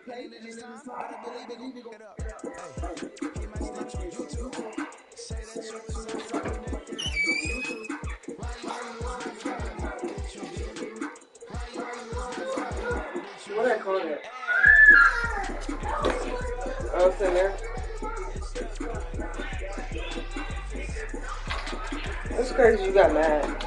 What I call it? Oh, it's in there. That's crazy you got mad.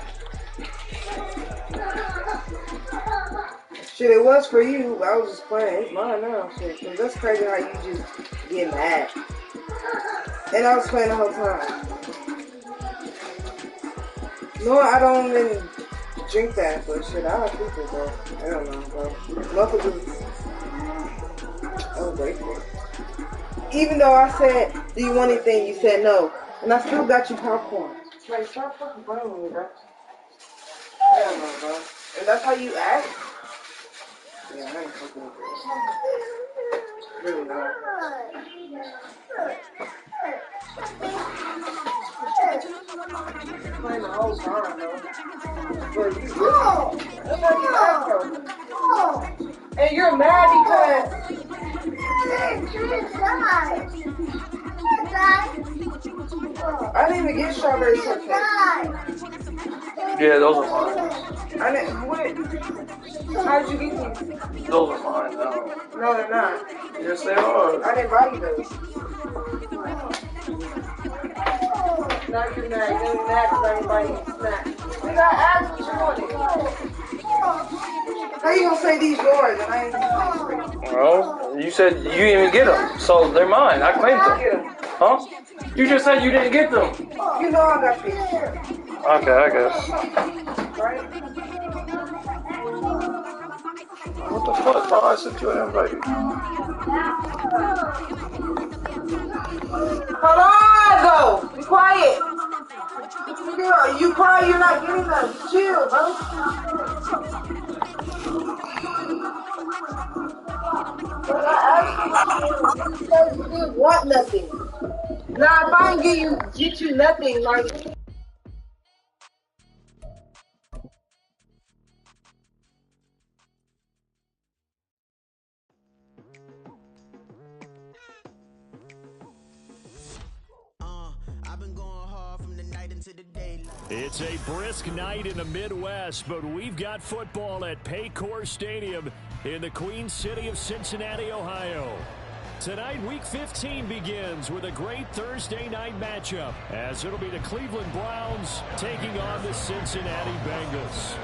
Shit, it was for you. I was just playing. It's mine now. Shit, cause that's crazy how you just get mad. And I was playing the whole time. No, I don't even drink that, but shit, I have people, bro. I don't know, bro. Motherfuckers. I was grateful. Even though I said, do you want anything? You said no. And I still got you popcorn. Like, stop fucking playing with me, bro. I don't know, bro. And that's how you act? Yeah, I ain't fucking with you. Really not. Playing the whole time, bro. But you really, that's how you act, bro. And you're mad because I didn't even get strawberry shortcake. Yeah, those are mine. I didn't. What? How did you get these? Those are mine. No. No, they're not. Yes, they are. I didn't buy you those. Now you're mad. You're mad because I didn't buy you snacks. Nigga, I asked what you wanted. How you gonna say these yours and I ain't? Well, you said you didn't even get them, so they're mine. I claimed them. Huh? You just said you didn't get them. You know I got these. Okay, I guess. Right? What the fuck, bro? I sent you an invite. Hold on, though. Be quiet. You cry, you're not getting them. Chill, bro. But I asked you because you didn't want nothing. Now, if I ain't get you nothing, like. It's a brisk night in the Midwest, but we've got football at Paycor Stadium in the Queen City of Cincinnati, Ohio. Tonight, Week 15 begins with a great Thursday night matchup, as it'll be the Cleveland Browns taking on the Cincinnati Bengals.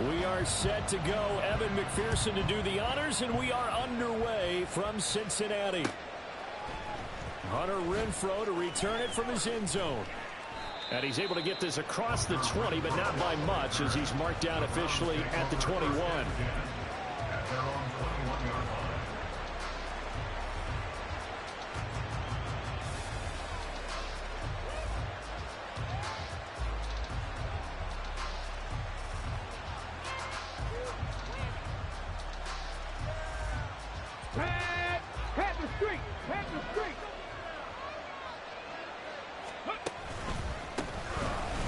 We are set to go. Evan McPherson to do the honors, and we are underway from Cincinnati. Hunter Renfrow to return it from his end zone. And he's able to get this across the 20, but not by much, as he's marked down officially at the 21.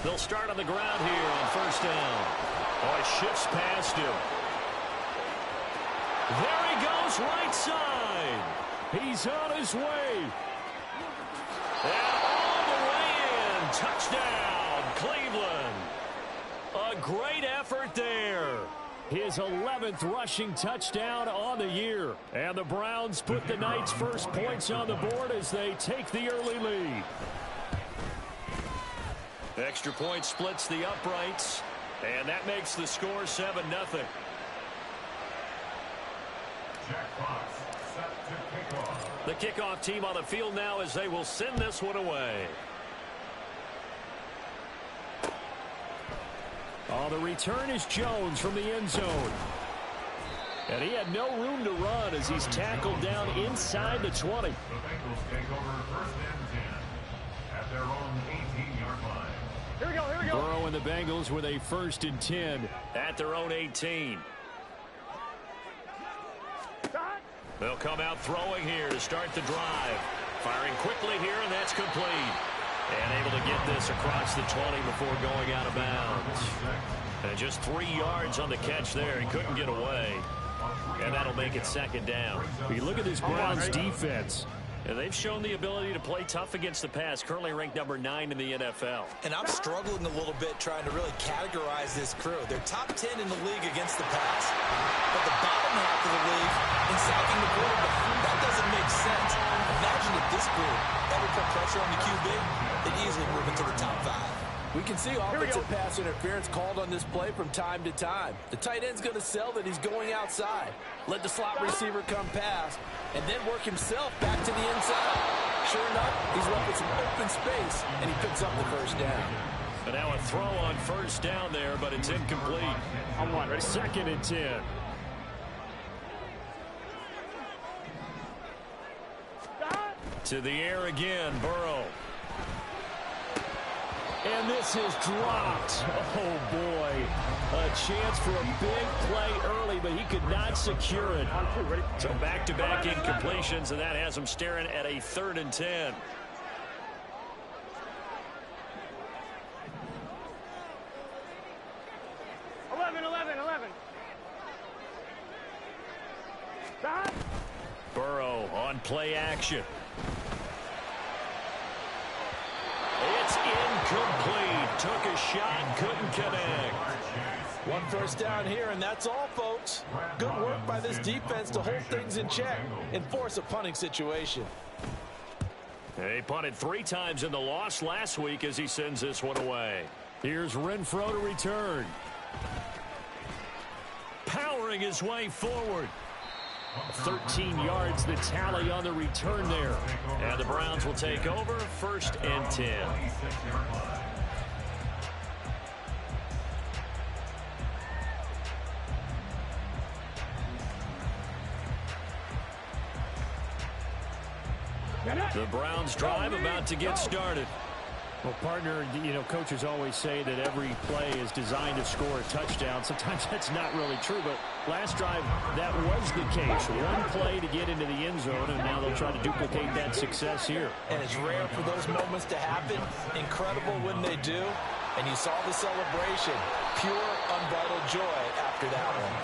They'll start on the ground here on first down. Oh, he shifts past him. There he goes, right side. He's on his way. And all the way in. Touchdown, Cleveland. A great effort there. His 11th rushing touchdown on the year. And the Browns put the night's first points on the board as they take the early lead. Extra point splits the uprights, and that makes the score 7-0. The kickoff team on the field now as they will send this one away. Oh, the return is Jones from the end zone. And he had no room to run as he's tackled down inside the 20. The Bengals take over first and 10 at their own 18-yard line. Here we go. Burrow and the Bengals with a first and 10 at their own 18. They'll come out throwing here to start the drive. Firing quickly here, and that's complete. And able to get this across the 20 before going out of bounds. And just 3 yards on the catch there. He couldn't get away. And that'll make it second down. You look at this Browns defense. And they've shown the ability to play tough against the pass, currently ranked number 9 in the NFL. And I'm struggling a little bit trying to really categorize this crew. They're top 10 in the league against the pass. But the bottom half of the league in sacking the quarterback, that doesn't make sense. Imagine if this group ever put pressure on the QB, they'd easily move into the top 5. We can see offensive pass interference called on this play from time to time. The tight end's going to sell that he's going outside. Let the slot receiver come past, and then work himself back to the inside. Sure enough, he's left with some open space, and he picks up the first down. And now a throw on first down there, but it's incomplete. On one, ready? 2nd and 10. To the air again, Burrow. And this is dropped. Oh, boy. A chance for a big play early, but he could not secure it. So back-to-back incompletions, and that has him staring at a 3rd and 10. Burrow on play action. It's incomplete. Took a shot, couldn't connect. One first down here, and that's all, folks. Good work by this defense to hold things in check and force a punting situation. They punted 3 times in the loss last week as he sends this one away. Here's Renfro to return. Powering his way forward. 13 yards the tally on the return there. And the Browns will take over, 1st and 10. The Browns drive about to get started. Well, partner, you know, coaches always say that every play is designed to score a touchdown. Sometimes that's not really true, but last drive, that was the case. One play to get into the end zone, and now they'll try to duplicate that success here. And it's rare for those moments to happen. Incredible when they do. And you saw the celebration. Pure, unbridled joy after that one.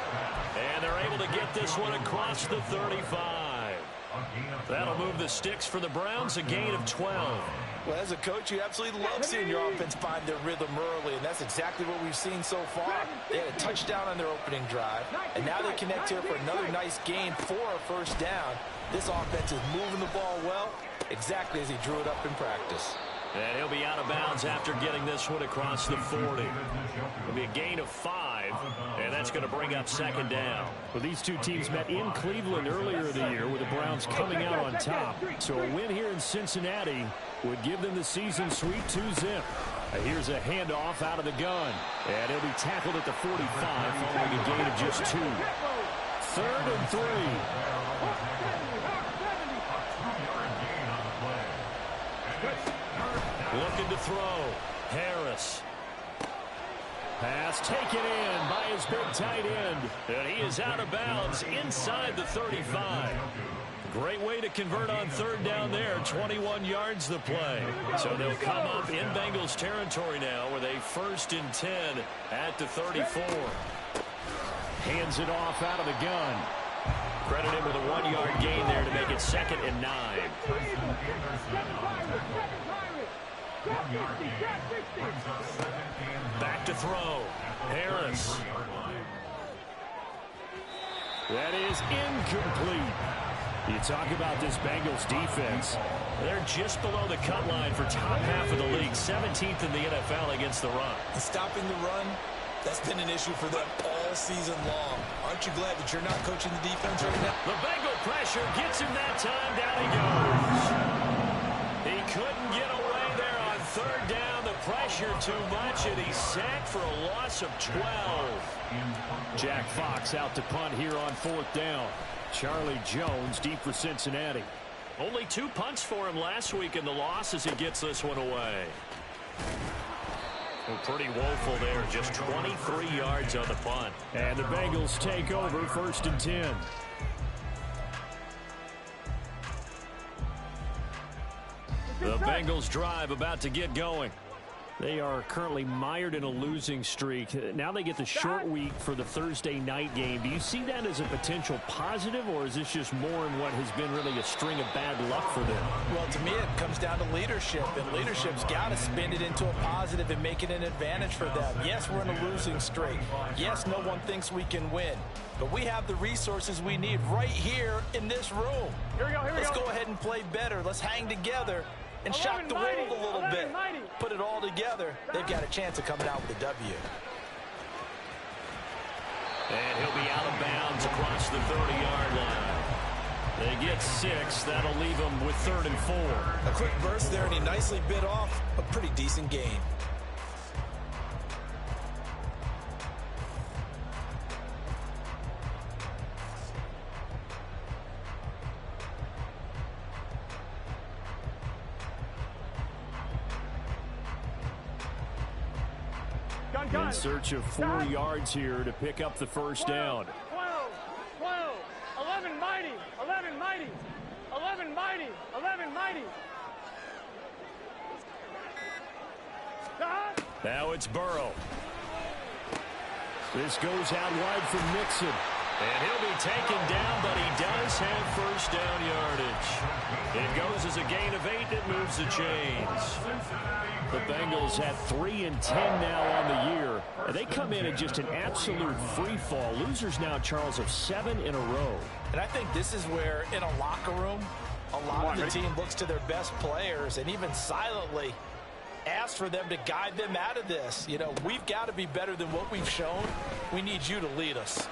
And they're able to get this one across the 35. That'll move the sticks for the Browns, a gain of 12. Well, as a coach, you absolutely love seeing your offense find their rhythm early, and that's exactly what we've seen so far. They had a touchdown on their opening drive, and now they connect here for another nice gain for a first down. This offense is moving the ball well, exactly as he drew it up in practice. And he'll be out of bounds after getting this one across the 40. It'll be a gain of 5, and that's going to bring up 2nd down. Well, these two teams met in Cleveland earlier in the year with the Browns coming out on top. So a win here in Cincinnati would give them the season sweep 2-zip. Here's a handoff out of the gun. And he'll be tackled at the 45 following a gain of just 2. 3rd and 3. Looking to throw. Harris. Pass taken in by his big tight end. And he is out of bounds inside the 35. Great way to convert on 3rd down there. 21 yards the play. So they'll come up in Bengals territory now with a 1st and 10 at the 34. Hands it off out of the gun. Credit him with a 1-yard gain there to make it 2nd and 9. Back to throw. Harris. That is incomplete. You talk about this Bengals defense. They're just below the cut line for top half of the league. 17th in the NFL against the run. And stopping the run, that's been an issue for them all season long. Aren't you glad that you're not coaching the defense right now? The Bengal pressure gets him that time. Down he goes. He couldn't get away there on 3rd down. The pressure too much, and he's sacked for a loss of 12. Jack Fox out to punt here on 4th down. Charlie Jones deep for Cincinnati. Only 2 punts for him last week in the loss as he gets this one away. Well, pretty woeful there. Just 23 yards on the punt. And the Bengals take over 1st and 10. The Bengals drive about to get going. They are currently mired in a losing streak. Now they get the short week for the Thursday night game. Do you see that as a potential positive, or is this just more in what has been really a string of bad luck for them? Well, to me, it comes down to leadership, and leadership's got to spin it into a positive and make it an advantage for them. Yes, we're in a losing streak. Yes, no one thinks we can win, but we have the resources we need right here in this room. Let's go ahead and play better. Let's hang together and shock the world a little bit. Put it all together. They've got a chance of coming out with a W. And he'll be out of bounds across the 30-yard line. They get 6. That'll leave them with 3rd and 4. A quick burst there, and he nicely bit off a pretty decent gain. In search of 4 yards here to pick up the first down. 12, 11 mighty, 11 mighty, 11 mighty, 11 mighty. Now it's Burrow. This goes out wide for Mixon. And he'll be taken down, but he does have first down yardage. It goes as a gain of 8 that moves the chains. The Bengals have 3 and 10 now on the year. And they come in at just an absolute free fall. Losers now, Charles, of 7 in a row. And I think this is where, in a locker room, a lot of the team looks to their best players and even silently asks for them to guide them out of this. You know, we've got to be better than what we've shown. We need you to lead us.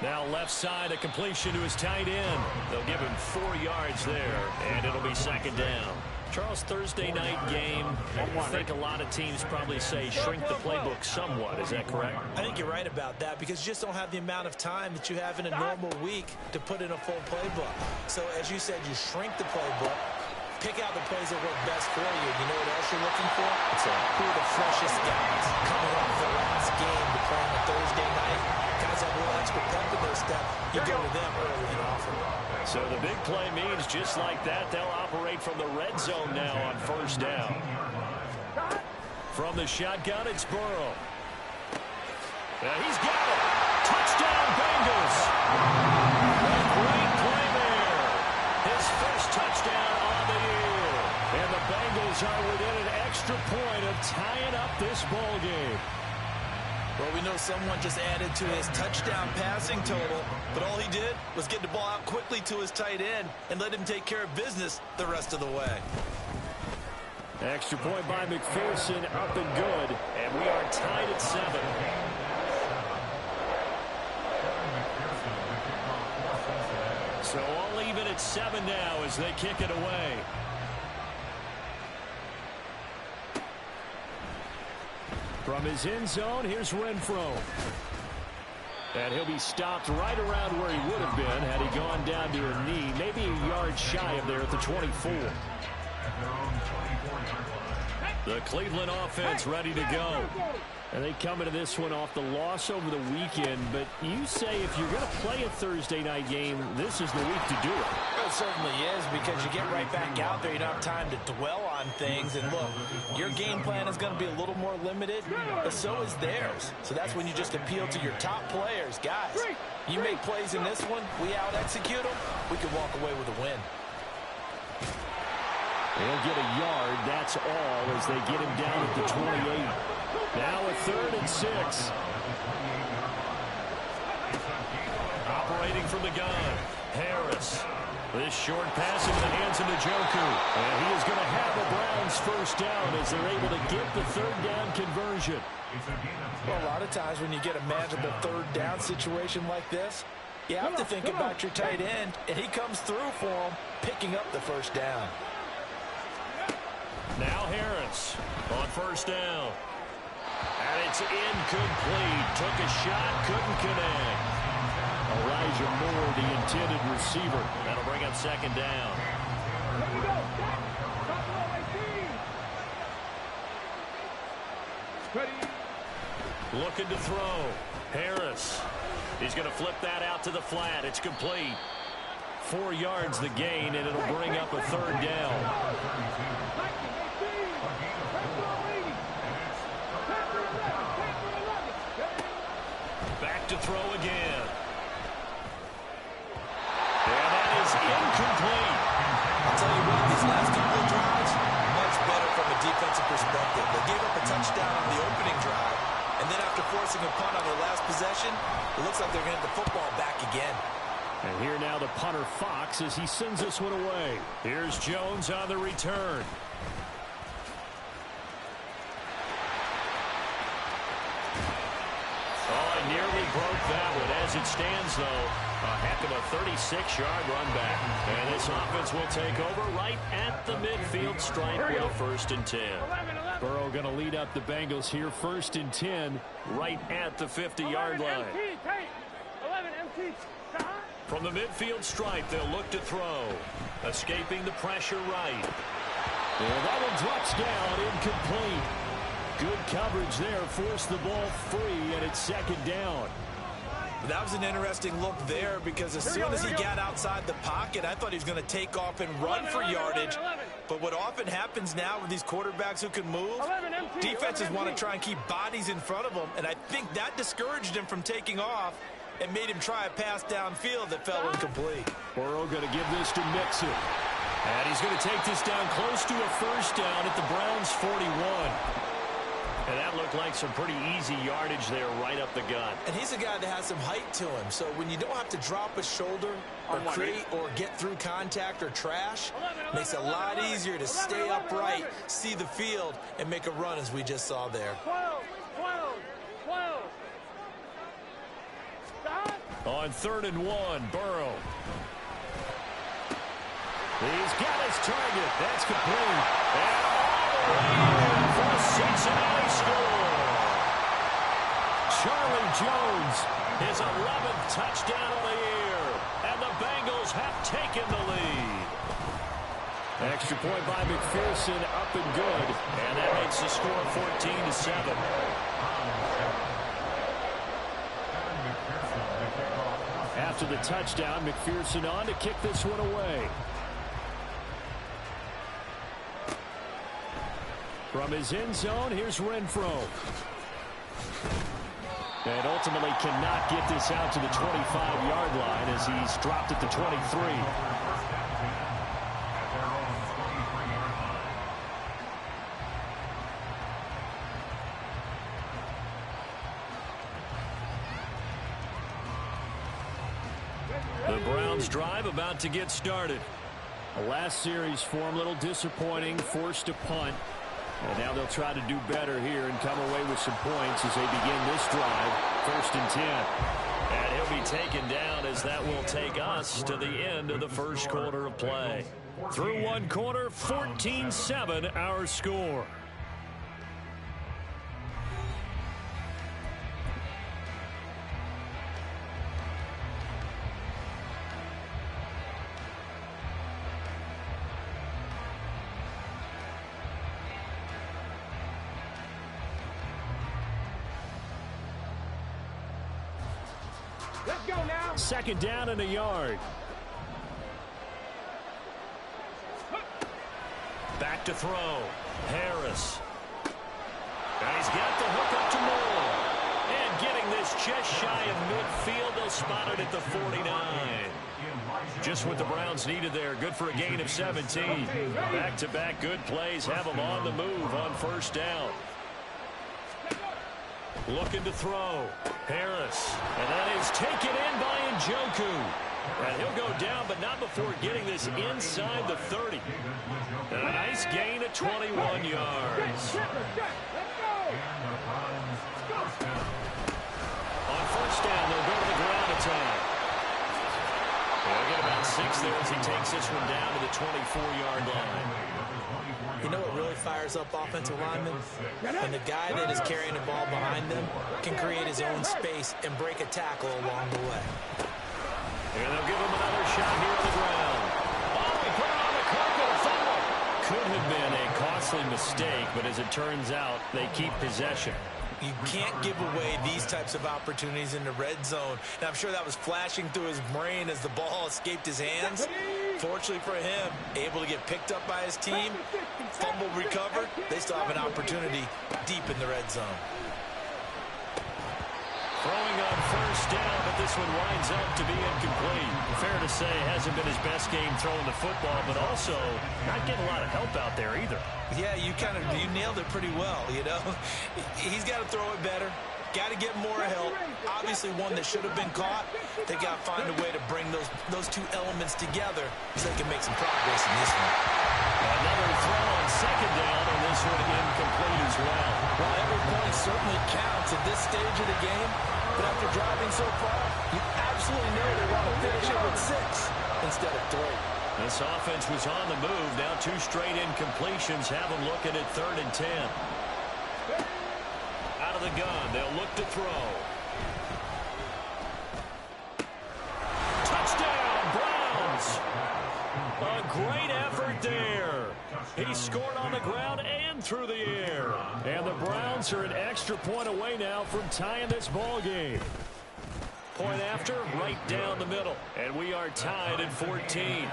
Now left side, a completion to his tight end. They'll give him 4 yards there, and it'll be 2nd down. Charles, Thursday night game, I think a lot of teams probably say shrink the playbook somewhat. Is that correct? I think you're right about that because you just don't have the amount of time that you have in a normal week to put in a full playbook. So as you said, you shrink the playbook, pick out the plays that work best for you. You know what else you're looking for? Who are the freshest guys coming off the last game to play on a Thursday night? Guys have a little extra pep in their step. You go to them early and often. So the big play means just like that, they'll operate from the red zone now on first down. From the shotgun, it's Burrow. He's got it. Touchdown, Bengals. A great play there. His first touchdown on the year. And the Bengals are within an extra point of tying up this ball game. Well, we know someone just added to his touchdown passing total, but all he did was get the ball out quickly to his tight end and let him take care of business the rest of the way. Extra point by McPherson, up and good, and we are tied at 7. So all even at 7 now as they kick it away. From his end zone, here's Renfro. And he'll be stopped right around where he would have been had he gone down to a knee, maybe a yard shy of there at the 24. The Cleveland offense ready to go. And they come into this one off the loss over the weekend. But you say if you're going to play a Thursday night game, this is the week to do it. It certainly is because you get right back out there. You don't have time to dwell on things. And look, your game plan is going to be a little more limited, but so is theirs. So that's when you just appeal to your top players. Guys, you make plays in this one, we out-execute them, we can walk away with a win. They'll get a yard, that's all, as they get him down at the 28. Now a 3rd and 6. Operating from the gun, Harris. This short pass into the hands of Njoku. And he is going to have the Browns first down as they're able to get the 3rd down conversion. Well, a lot of times when you get a manageable 3rd down situation like this, you have to think about your tight end, and he comes through for him, picking up the first down. Now Harris on first down. And it's incomplete. Took a shot, couldn't connect. Elijah Moore, the intended receiver. That'll bring up 2nd down. Looking to throw. Harris. He's going to flip that out to the flat. It's complete. 4 yards the gain, and it'll bring up a 3rd down. throw again. And that is incomplete. I'll tell you what, these last couple of drives, much better from a defensive perspective. They gave up a touchdown on the opening drive, and then after forcing a punt on their last possession, it looks like they're going to get the football back again. And here now the punter Fox as he sends this one away. Here's Jones on the return. Oh, I nearly broke that one. As it stands, though, a heck of a 36-yard run back. And this offense will take over right at the midfield stripe with a 1st and 10. Burrow going to lead up the Bengals here, 1st and 10, right at the 50-yard line. 11 MT. From the midfield stripe, they'll look to throw. Escaping the pressure right. And that one drops down, incomplete. Good coverage there, forced the ball free, and it's 2nd down. That was an interesting look there because as soon as he got outside the pocket, I thought he was going to take off and run for yardage. But what often happens now with these quarterbacks who can move, defenses want to try and keep bodies in front of them, and I think that discouraged him from taking off and made him try a pass downfield that fell incomplete. Burrow going to give this to Mixon. And he's going to take this down close to a 1st down at the Browns' 41. And that looked like some pretty easy yardage there right up the gut. And he's a guy that has some height to him. So when you don't have to drop a shoulder or create or get through contact or trash, makes it a lot easier to stay upright, see the field, and make a run as we just saw there. 12. On 3rd and 1, Burrow. He's got his target. That's complete. And all the way in for a Cincinnati score. Charlie Jones, his 11th touchdown of the year. And the Bengals have taken the lead. Extra point by McPherson, up and good. And that makes the score 14-7. After the touchdown, McPherson on to kick this one away. From his end zone, here's Renfro. And ultimately cannot get this out to the 25-yard line as he's dropped at the 23. The Browns drive about to get started. The last series for him, a little disappointing, forced a punt. And now they'll try to do better here and come away with some points as they begin this drive, 1st and 10. And he'll be taken down as that will take us to the end of the 1st quarter of play. Through 1 quarter, 14-7 our score. Let's go now. 2nd down and a yard. Back to throw. Harris. And he's got the hook up to Moore. And getting this just shy of midfield. They'll spot it at the 49. Just what the Browns needed there. Good for a gain of 17. Back-to-back good plays have them on the move on 1st down. Looking to throw. Harris. And that is taken in by Njoku. And he'll go down, but not before getting this inside the 30. And a nice gain of 21 yards. On 1st down, they'll go to the ground attack. They'll get about 6 there as he takes this one down to the 24-yard line. You know what really fires up offensive linemen? When the guy that is carrying the ball behind them can create his own space and break a tackle along the way. And they'll give him another shot here on the ground. Oh, he put it on the carpet, a fumble. Could have been a costly mistake, but as it turns out, they keep possession. You can't give away these types of opportunities in the red zone. And I'm sure that was flashing through his brain as the ball escaped his hands. Fortunately for him, able to get picked up by his team, fumble recovered. They still have an opportunity deep in the red zone. Throwing on first down, but this one winds up to be incomplete. Fair to say, it hasn't been his best game throwing the football, but also not getting a lot of help out there either. Yeah, you nailed it pretty well, you know. He's got to throw it better. Got to get more help. Obviously one that should have been caught. They got to find a way to bring those two elements together so they can make some progress in this one. Another throw on second down, and this one incomplete as well. Well, every point certainly counts at this stage of the game. But after driving so far, you absolutely know they want to finish it with 6 instead of 3. This offense was on the move. Now 2 straight incompletions have them looking at 3rd and 10. Out of the gun, they'll look to throw. Touchdown, Browns! A great effort there. He scored on the ground and through the air. And the Browns are an extra point away now from tying this ball game. Point after, right down the middle. And we are tied at 14.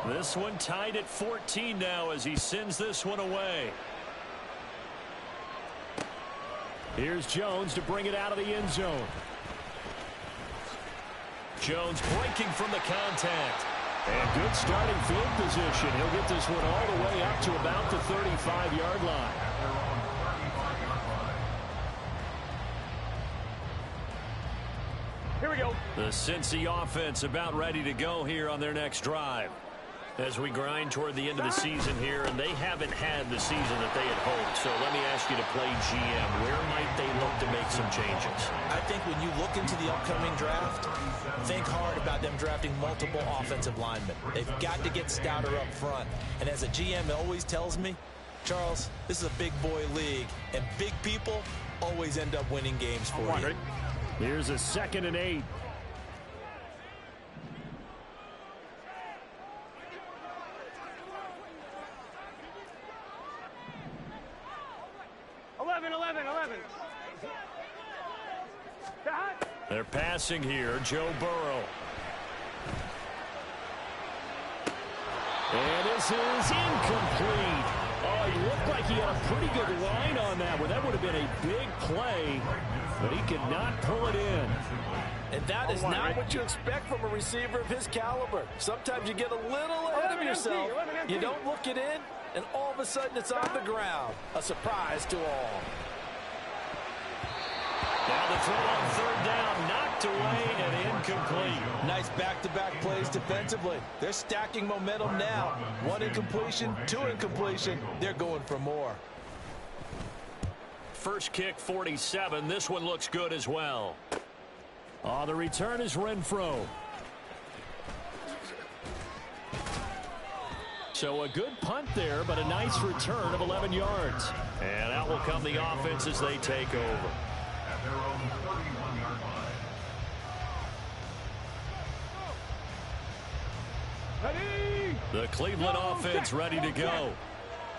This one tied at 14 now as he sends this one away. Here's Jones to bring it out of the end zone. Jones breaking from the contact. And good starting field position. He'll get this one all the way up to about the 35-yard line. Here we go. The Cincy offense about ready to go here on their next drive. As we grind toward the end of the season here, and they haven't had the season that they had hoped. So let me ask you to play GM. Where might they look to make some changes? I think when you look into the upcoming draft, think hard about them drafting multiple offensive linemen. They've got to get stouter up front. And as a GM always tells me, Charles, this is a big boy league, and big people always end up winning games for you. Here's a 2nd and 8. 11. They're passing here, Joe Burrow. And this is incomplete. Oh, he looked like he had a pretty good line on that one. That would have been a big play, but he could not pull it in. And that is not what you expect from a receiver of his caliber. Sometimes you get a little ahead of yourself. You don't look it in, and all of a sudden it's on the ground. A surprise to all. Now the throw on 3rd down, knocked away and incomplete. Nice back-to-back plays defensively. They're stacking momentum now. 1 incompletion, 2 incompletion. They're going for more. First kick, 47. This one looks good as well. Oh, the return is Renfro. So a good punt there, but a nice return of 11 yards. And out will come the offense as they take over. At their own 31-yard line. Ready? The Cleveland offense ready to go.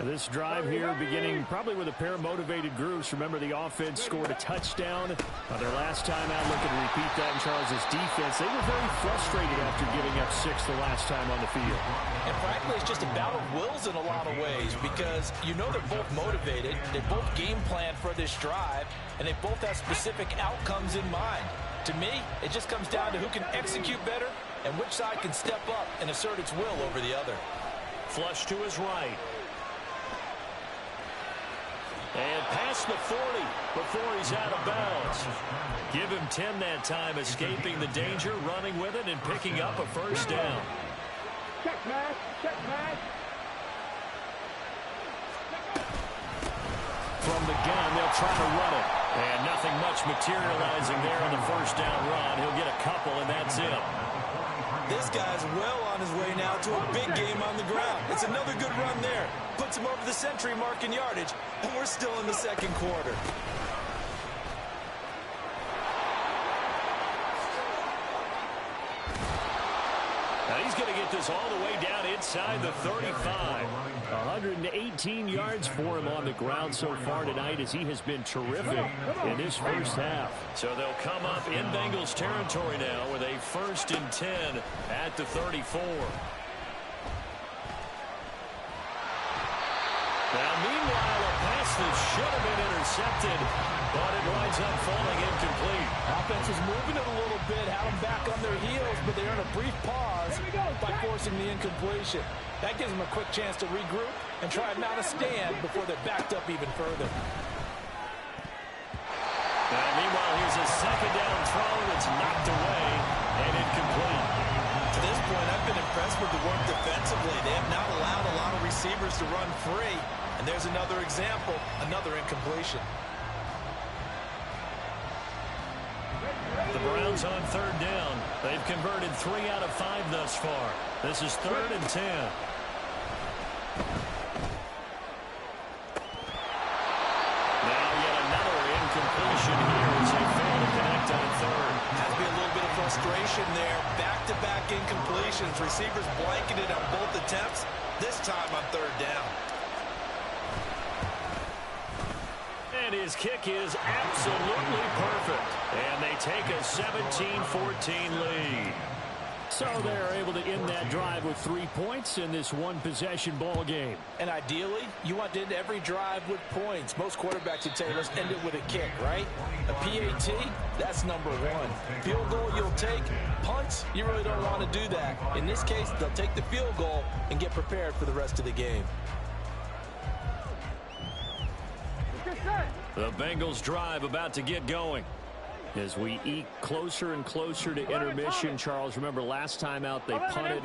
This drive here beginning probably with a pair of motivated groups. Remember, the offense scored a touchdown their last time out. Looking to repeat that in Charles's defense. They were very frustrated after giving up 6 the last time on the field. And frankly, it's just a battle of wills in a lot of ways because you know they're both motivated. They both game plan for this drive, and they both have specific outcomes in mind. To me, it just comes down to who can execute better and which side can step up and assert its will over the other. Flush to his right. And past the 40 before he's out of bounds. Give him 10 that time, escaping the danger, running with it, and picking up a first down. Check pass. From the gun, they'll try to run it. And nothing much materializing there on the first down run. He'll get a couple, and that's it. This guy's well on his way now to a big game on the ground. It's another good run there. Puts him over the century mark in yardage, and we're still in the second quarter. Now He's going to get this all the way down inside the 35. 118 yards for him on the ground so far tonight as he has been terrific in this first half. So they'll come up in Bengals territory now with a 1st and 10 at the 34. Now, meanwhile, a pass that should have been intercepted, but it winds up falling incomplete. Offense is moving it a little bit, had them back on their heels, but they earn a brief pause by forcing the incompletion. That gives them a quick chance to regroup and try and mount a stand before they're backed up even further. Now, meanwhile, here's a 2nd down throw that's knocked away and incomplete. To this point, I've been impressed with the work defensively. They have not allowed a lot of receivers to run free. And there's another example, another incompletion. The Browns on 3rd down. They've converted 3 out of 5 thus far. This is 3rd and 10. Now yet another incompletion here as they fail to connect on 3rd. Has to be a little bit of frustration there. Back-to-back incompletions. Receivers blanketed on both attempts, this time on 3rd down. And his kick is absolutely perfect. And they take a 17-14 lead. So they're able to end that drive with 3 points in this one-possession ball game. And ideally, you want to end every drive with points. Most quarterbacks would say, let's end it with a kick, right? A PAT, that's number 1. Field goal you'll take. Punts, you really don't want to do that. In this case, they'll take the field goal and get prepared for the rest of the game. The Bengals drive about to get going. As we eke closer and closer to intermission, Charles, remember last time out they punted.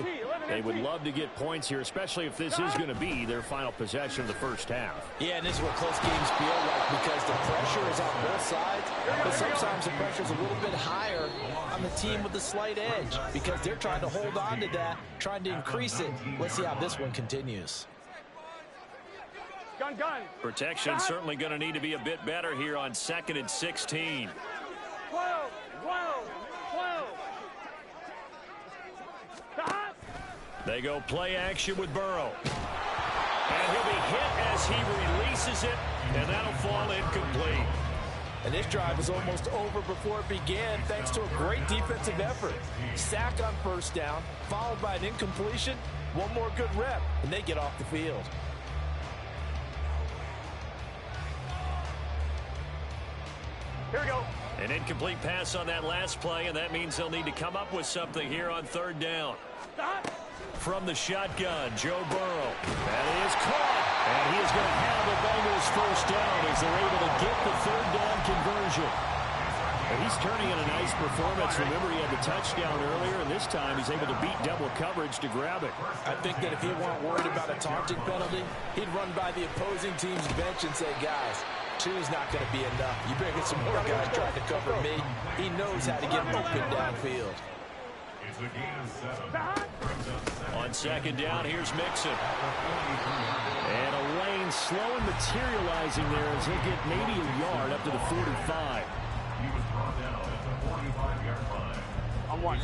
They would love to get points here, especially if this is going to be their final possession of the first half. Yeah, and this is what close games feel like because the pressure is on both sides, but sometimes the pressure is a little bit higher on the team with the slight edge because they're trying to hold on to that, trying to increase it. Let's see how this one continues. Gun. Protection certainly going to need to be a bit better here on 2nd and 16. 12. Stop. They go play action with Burrow. And he'll be hit as he releases it, and that'll fall incomplete. And this drive was almost over before it began thanks to a great defensive effort. Sack on 1st down, followed by an incompletion, one more good rep, and they get off the field. Here we go. An incomplete pass on that last play, and that means they'll need to come up with something here on 3rd down. Stop. From the shotgun, Joe Burrow. That is caught. And he is going to have the Bengals 1st down as they're able to get the 3rd down conversion. And he's turning in a nice performance. Remember, he had the touchdown earlier, and this time he's able to beat double coverage to grab it. I think that if he weren't worried about a taunting penalty, he'd run by the opposing team's bench and say, guys, 2's not going to be enough. You better get some more guys trying to cover me. He knows how to get open downfield. On 2nd down, here's Mixon. And a lane slow and materializing there as he'll get maybe a yard up to the 45. He was brought down at the 45-yard line. I'm one.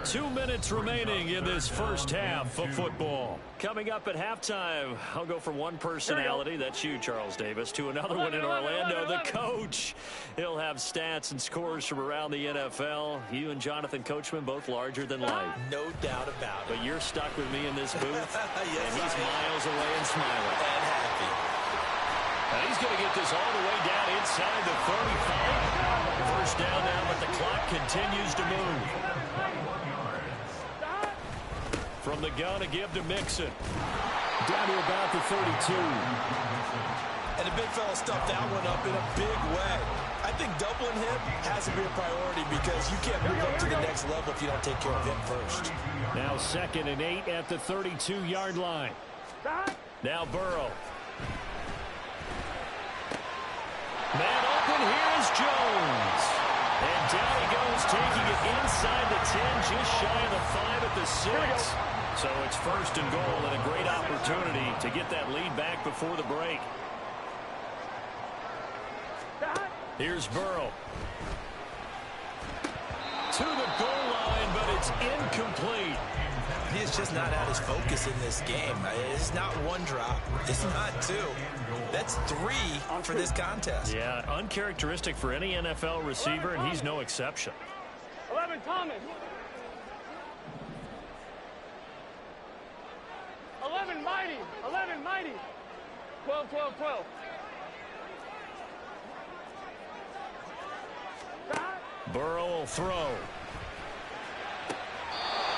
2 minutes remaining in this first half of football. Coming up at halftime, I'll go from one personality, that's you, Charles Davis, to another one in Orlando, the coach. He'll have stats and scores from around the NFL. You and Jonathan Coachman, both larger than life. No doubt about it. But you're stuck with me in this booth, Yes, and he's I am. miles away and smiling. And happy. And he's going to get this all the way down inside the 35. First down now, but the clock continues to move. From the gun, a give to Mixon. Down to about the 32. And the big fella stuffed that one up in a big way. I think doubling him has to be a priority because you can't move up to the next level if you don't take care of him first. Now 2nd and 8 at the 32-yard line. Now Burrow. Man open, here is Jones. And down he goes, taking it inside the 10, just shy of the 5 at the 6. So it's 1st and goal and a great opportunity to get that lead back before the break. Here's Burrow. To the goal line, but it's incomplete. He is just not at his focus in this game. It's not one drop. It's not two. That's 3 for this contest. Yeah, uncharacteristic for any NFL receiver, and he's no exception. 11, Thomas. 11, Mighty. 11, Mighty. 12, 12, 12. Burrow will throw.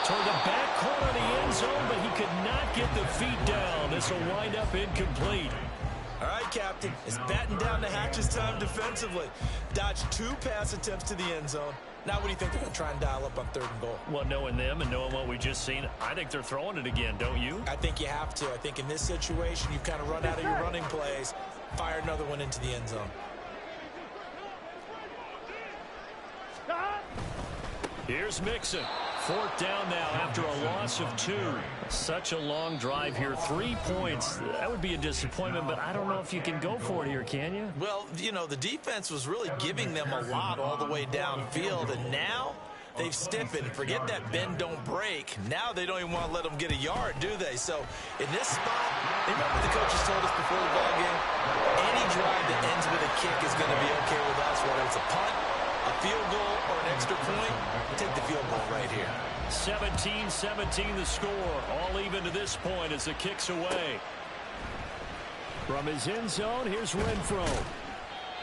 Toward the back corner of the end zone, but he could not get the feet down. This will wind up incomplete. All right, Captain. It's batten down the hatches time defensively. Dodged 2 pass attempts to the end zone. Now what do you think they're going to try and dial up on 3rd and goal? Well, knowing them and knowing what we just seen, I think they're throwing it again, don't you? I think you have to. I think in this situation, you kind of run out of your running plays, fire another one into the end zone. Here's Mixon. 4th down now after a loss of 2. Such a long drive here. 3 points. That would be a disappointment, but I don't know if you can go for it here, can you? Well, you know, the defense was really giving them a lot all the way downfield, and now they've stiffened. Forget that bend, don't break. Now they don't even want to let them get a yard, do they? So in this spot, remember the coaches told us before the ball game, any drive that ends with a kick is going to be okay with us, whether it's a punt, a field goal, or an extra point. Take the field goal right here. 17-17 the score. All even to this point as the kick's away. From his end zone, here's Renfro.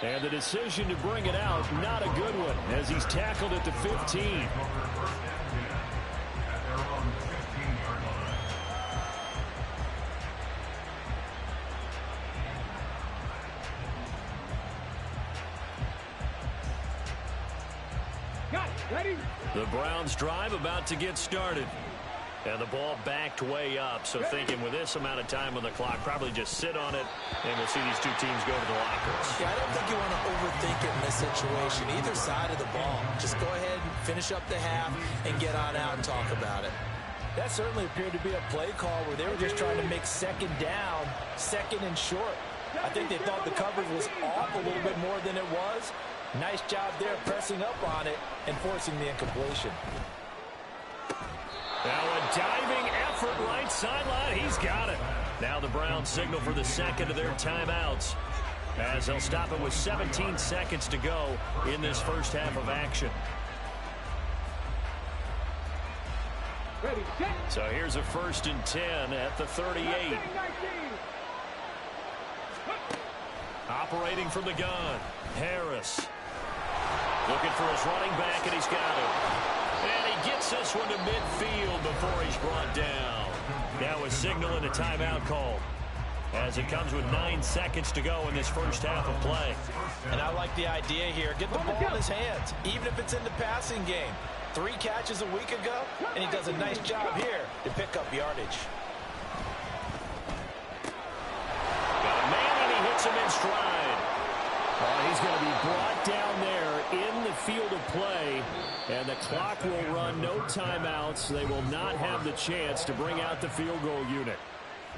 And the decision to bring it out, not a good one, as he's tackled at the 15. The Browns drive about to get started. And the ball backed way up. So thinking with this amount of time on the clock, probably just sit on it, and we'll see these 2 teams go to the lockers. Yeah, I don't think you want to overthink it in this situation. Either side of the ball. Just go ahead and finish up the half and get on out and talk about it. That certainly appeared to be a play call where they were just trying to make 2nd down, 2nd and short. I think they thought the coverage was off a little bit more than it was. Nice job there pressing up on it and forcing the incompletion. Now a diving effort right sideline. He's got it. Now the Browns signal for the 2nd of their timeouts, as they'll stop it with 17 seconds to go in this first half of action. So here's a 1st and 10 at the 38. Operating from the gun, Harris. Looking for his running back, and he's got it. And he gets this one to midfield before he's brought down. Now a signal and a timeout call, as it comes with 9 seconds to go in this first half of play. And I like the idea here. Get the ball in his hands, even if it's in the passing game. 3 catches a week ago, and he does a nice job here to pick up yardage. Got a man, and he hits him in stride. He's going to be brought down there in the field of play, and the clock will run. No timeouts. They will not have the chance to bring out the field goal unit.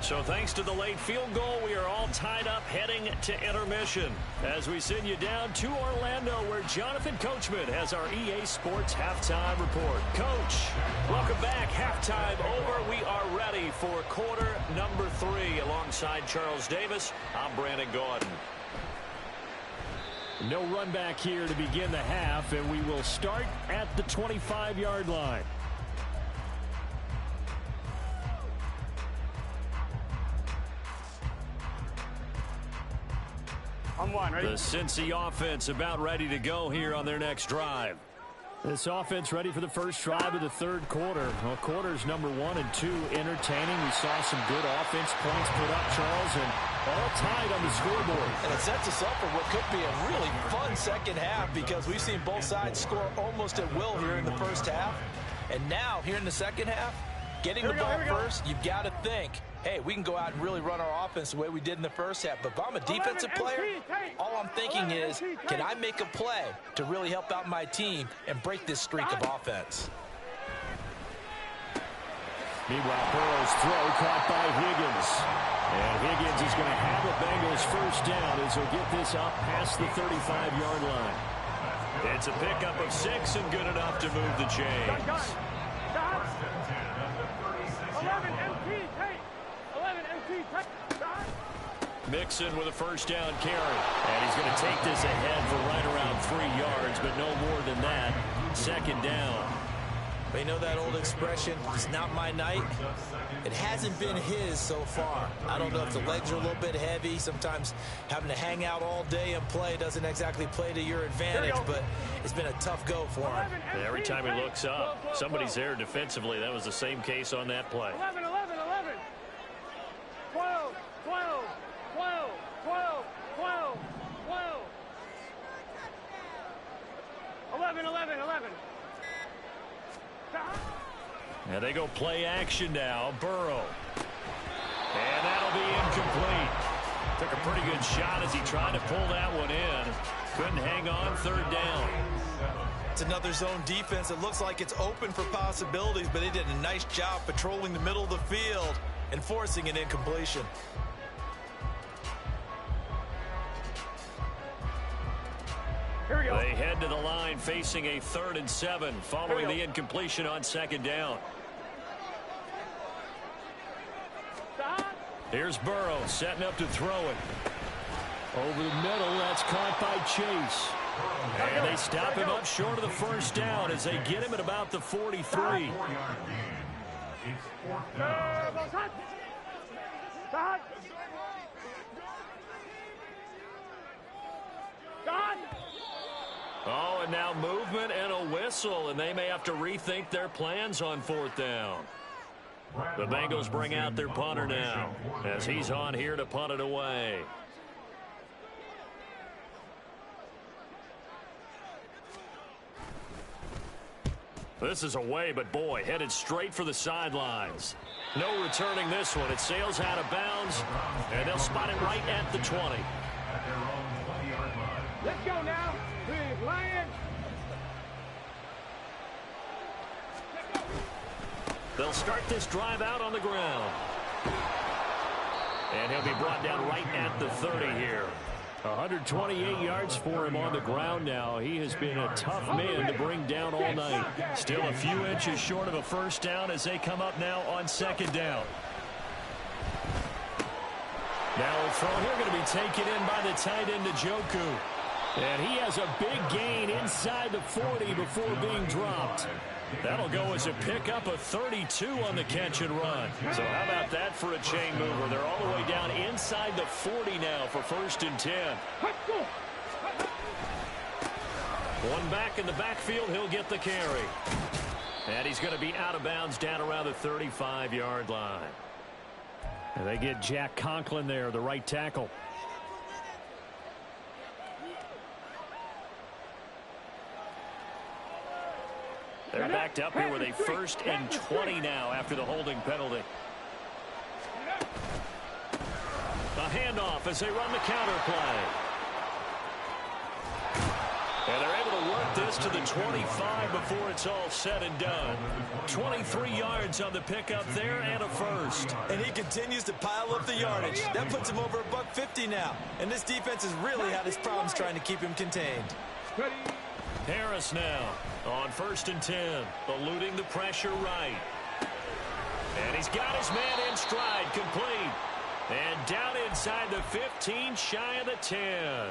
So thanks to the late field goal, we are all tied up heading to intermission, as we send you down to Orlando, where Jonathan Coachman has our EA Sports Halftime Report. Coach, welcome back. Halftime over. We are ready for quarter number 3 alongside Charles Davis. I'm Brandon Gordon. No run back here to begin the half, and we will start at the 25-yard line. On 1, ready? The Cincy offense about ready to go here on their next drive. This offense ready for the first drive of the 3rd quarter. Well, quarters number 1 and 2 entertaining. We saw some good offense points put up, Charles, and all tied on the scoreboard. And it sets us up for what could be a really fun 2nd half, because we've seen both sides score almost at will here in the first half. And now, here in the 2nd half, getting the ball first, you've got to think, hey, we can go out and really run our offense the way we did in the first half. But if I'm a defensive player, all I'm thinking is, can I make a play to really help out my team and break this streak of offense? Meanwhile, Burrow's throw caught by Higgins. And Higgins is going to have a Bengals first down as he'll get this up past the 35-yard line. It's a pickup of 6 and good enough to move the chains. Mixon with a first down carry. And he's going to take this ahead for right around 3 yards, but no more than that. Second down. But you know that old expression, it's not my night? It hasn't been his so far. I don't know if the legs are a little bit heavy. Sometimes having to hang out all day and play doesn't exactly play to your advantage, but it's been a tough go for him. And every time he looks up, somebody's there defensively. That was the same case on that play. 11, 11, 11. 12, 12, 12, 12, 12, 12. 11, 11, 11. And they go play action now. Burrow. And that'll be incomplete. Took a pretty good shot as he tried to pull that one in. Couldn't hang on. Third down. It's another zone defense. It looks like it's open for possibilities, but they did a nice job patrolling the middle of the field and forcing an incompletion. Here we go. They head to the line facing a 3rd and 7 following the incompletion on second down. Here's Burrow setting up to throw it. Over the middle, that's caught by Chase. And they stop him up short of the first down as they get him at about the 43. Oh, and now movement and a whistle, and they may have to rethink their plans on 4th down. The Bengals bring out their punter now as he's on here to punt it away. This is away, but boy, headed straight for the sidelines. No returning this one. It sails out of bounds, and they'll spot it right at the 20. Let's go now. Please, Lions. They'll start this drive out on the ground. And he'll be brought down right at the 30 here. 128 yards for him on the ground now. He has been a tough man to bring down all night. Still a few inches short of a first down as they come up now on second down. Now a throw here going to be taken in by the tight end Njoku. And he has a big gain inside the 40 before being dropped. That'll go as a pickup of 32 on the catch and run. So how about that for a chain mover? They're all the way down inside the 40 now for 1st and 10. One back in the backfield, he'll get the carry. And he's going to be out of bounds down around the 35-yard line. And they get Jack Conklin there, the right tackle. They're backed up here with a 1st and 20 now after the holding penalty. A handoff as they run the counter play. And they're able to work this to the 25 before it's all said and done. 23 yards on the pickup there and a first. And he continues to pile up the yardage. That puts him over $150 now. And this defense has really had its problems trying to keep him contained. Harris now on 1st and 10, eluding the pressure right. And he's got his man in stride, complete. And down inside the 15, shy of the 10.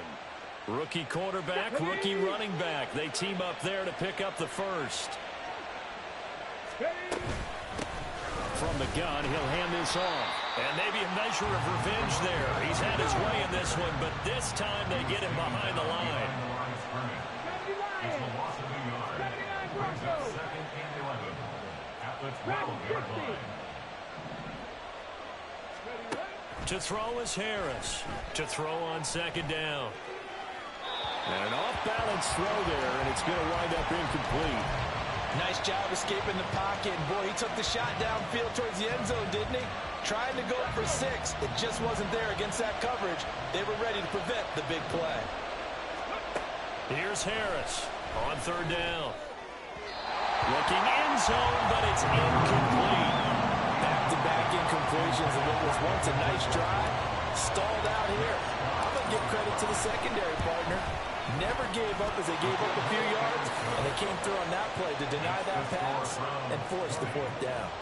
Rookie quarterback, rookie running back. They team up there to pick up the first. From the gun, he'll hand this off. And maybe a measure of revenge there. He's had his way in this one, but this time they get him behind the line. To throw is Harris. To throw on second down. And an off-balance throw there, and it's going to wind up incomplete. Nice job escaping the pocket. And boy, he took the shot downfield towards the end zone, didn't he? Trying to go for 6. It just wasn't there against that coverage. They were ready to prevent the big play. Here's Harris on 3rd down. Looking end zone, but it's incomplete. Back-to-back incompletions, and what was once a nice drive stalled out here. I'm going to give credit to the secondary partner. Never gave up as they gave up a few yards, and they came through on that play to deny that pass and force the 4th down.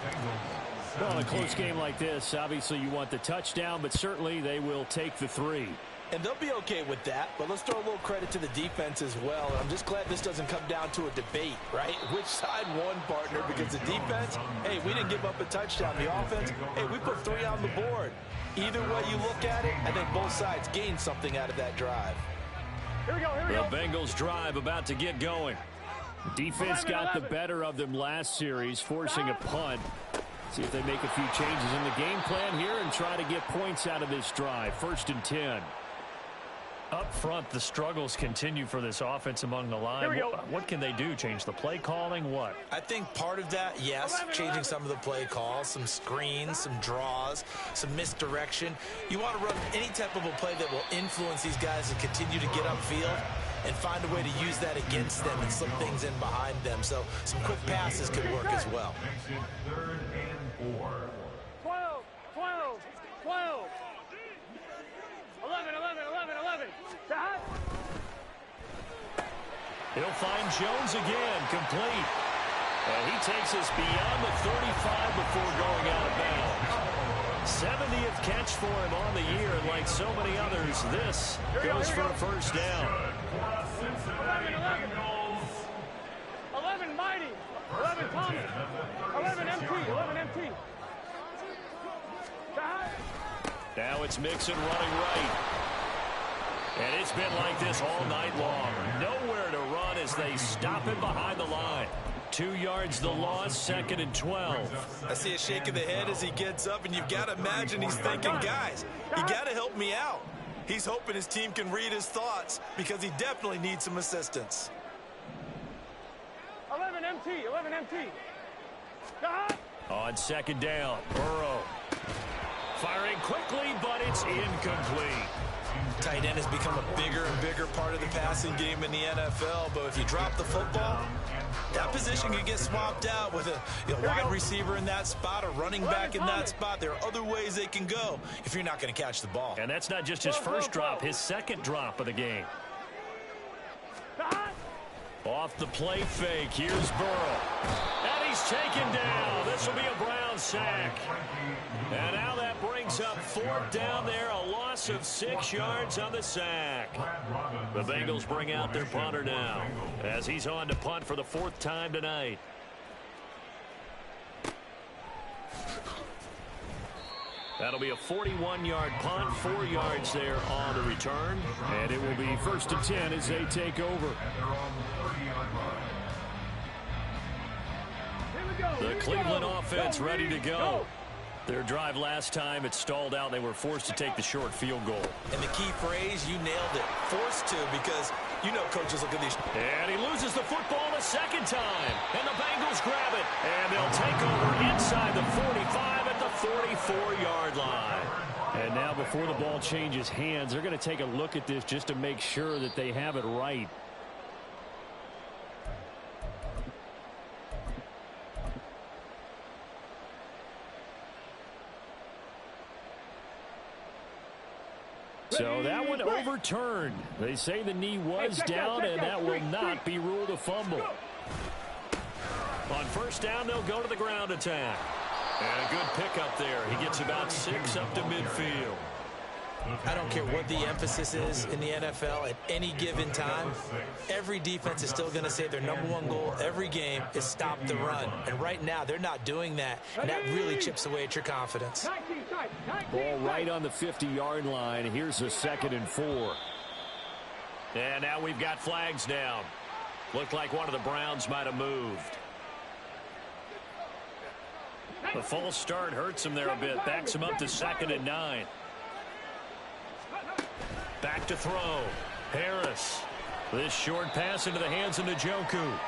Well, in a close game like this, obviously you want the touchdown, but certainly they will take the 3. And they'll be okay with that, but let's throw a little credit to the defense as well. And I'm just glad this doesn't come down to a debate, right? Which side won, partner? Because the defense, hey, we didn't give up a touchdown. The offense, hey, we put 3 on the board. Either way you look at it, I think both sides gained something out of that drive. Here we go, here we go. The Bengals drive about to get going. Defense got the better of them last series, forcing a punt. See if they make a few changes in the game plan here and try to get points out of this drive. 1st and 10. Up front, the struggles continue for this offense among the line. What can they do? Change the play calling? What? I think part of that, yes, changing some of the play calls, some screens, some draws, some misdirection. You want to run any type of a play that will influence these guys to continue to get upfield and find a way to use that against them and slip things in behind them. So some quick passes could work as well. 3rd and 4. 12, 12, 12. 11, 11, 11, 11. He'll find Jones again, complete. And he takes us beyond the 35 before going out of bounds. 70th catch for him on the year, and like so many others, this goes for a first down. 11, 11. 11 Mighty. 11 Thomas. 11 MT. 11 MT. Now it's Mixon running right. And it's been like this all night long. Nowhere to run as they stop him behind the line. 2 yards the loss, 2nd and 12. I see a shake of the head as he gets up, and you've got to imagine he's thinking, guys, you got to help me out. He's hoping his team can read his thoughts because he definitely needs some assistance. 11 MT. 11 MT. On 2nd down, Burrow. Firing quickly, but it's incomplete. Tight end has become a bigger and bigger part of the passing game in the NFL, but if you drop the football, that position can get swapped out with a wide receiver in that spot, a running back in that spot. There are other ways they can go if you're not going to catch the ball. And that's not just his first drop, his 2nd drop of the game. Off the play fake, here's Burrow. And he's taken down. This will be a Brown sack. And now that brings up 4th down there, a loss of 6 yards on the sack. The Bengals bring out their punter now as he's on to punt for the 4th time tonight. That'll be a 41-yard punt, 4 yards there on the return. And it will be 1st and 10 as they take over. The Cleveland offense ready to go. Their drive last time, it stalled out. They were forced to take the short field goal. And the key phrase, you nailed it. Forced to, because you know coaches look at these. And he loses the football the 2nd time. And the Bengals grab it. And they'll take over inside the 45 at the 44-yard line. And now before the ball changes hands, they're going to take a look at this just to make sure that they have it right. So that one overturned. They say the knee was down, and that will not be ruled a fumble. On 1st down, they'll go to the ground attack. And a good pickup there. He gets about 6 up to midfield. I don't care what the emphasis is in the NFL at any given time. Every defense is still going to say their #1 goal every game is stop the run. And right now, they're not doing that. And that really chips away at your confidence. Ball right on the 50-yard line. Here's a 2nd and 4. And now we've got flags down. Looked like one of the Browns might have moved. The false start hurts him there a bit. Backs him up to 2nd and 9. Back to throw. Harris. This short pass into the hands of Njoku.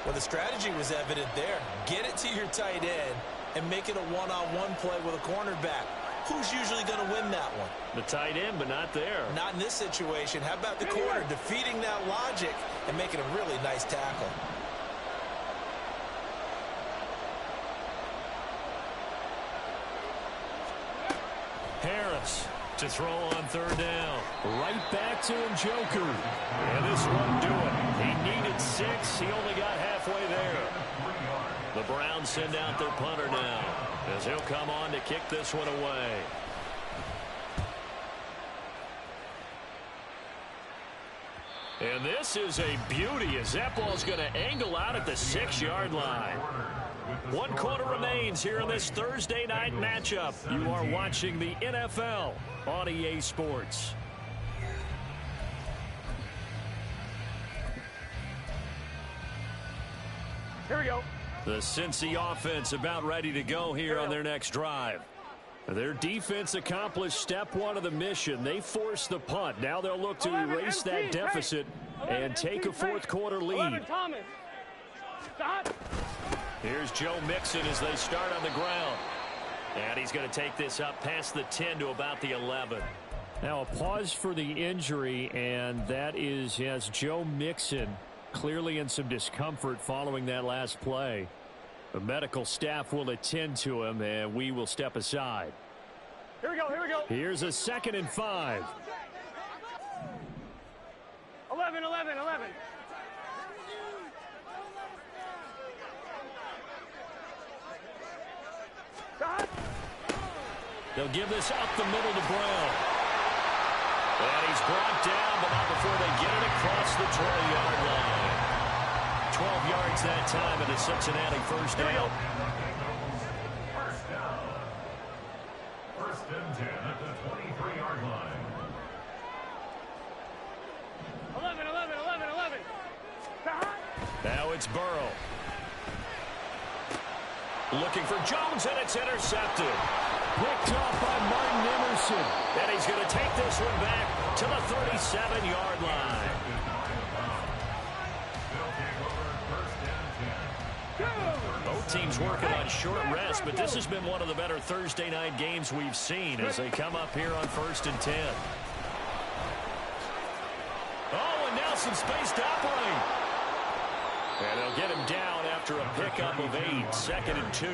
Well, the strategy was evident there. Get it to your tight end and make it a one-on-one play with a cornerback. Who's usually going to win that one? The tight end, but not there. Not in this situation. How about the corner defeating that logic and making a really nice tackle? Harris to throw on 3rd down. Right back to Njoku. And this won't do it. He needed 6. He only got halfway there. The The Browns send out their punter now as he'll come on to kick this one away. And this is a beauty as that ball's going to angle out at the 6-yard line. 1 quarter remains here in this Thursday night matchup. You are watching the NFL on EA Sports. Here we go. The Cincy offense about ready to go here on their next drive. Their defense accomplished step 1 of the mission. They forced the punt. Now they'll look to erase that deficit and take a 4th quarter lead. Here's Joe Mixon as they start on the ground. And he's going to take this up past the 10 to about the 11. Now a pause for the injury, and that is, yes, Joe Mixon clearly in some discomfort following that last play. The medical staff will attend to him, and we will step aside. Here we go, here we go. Here's a 2nd and 5. 11, 11, 11. They'll give this up the middle to Brown. And he's brought down, but not before they get it across the 20-yard line. 12 yards that time, and a Cincinnati first down. First down. 1st and 10 at the 23-yard line. 11, 11, 11, 11. Now it's Burrow. Looking for Jones, and it's intercepted. Picked off by Martin Emerson. And he's going to take this one back to the 37-yard line. Both teams working on short rest, but this has been one of the better Thursday night games we've seen as they come up here on 1st and 10. Oh, and now some space to operate. And they'll get him down after a pickup of 8, 2nd and 2.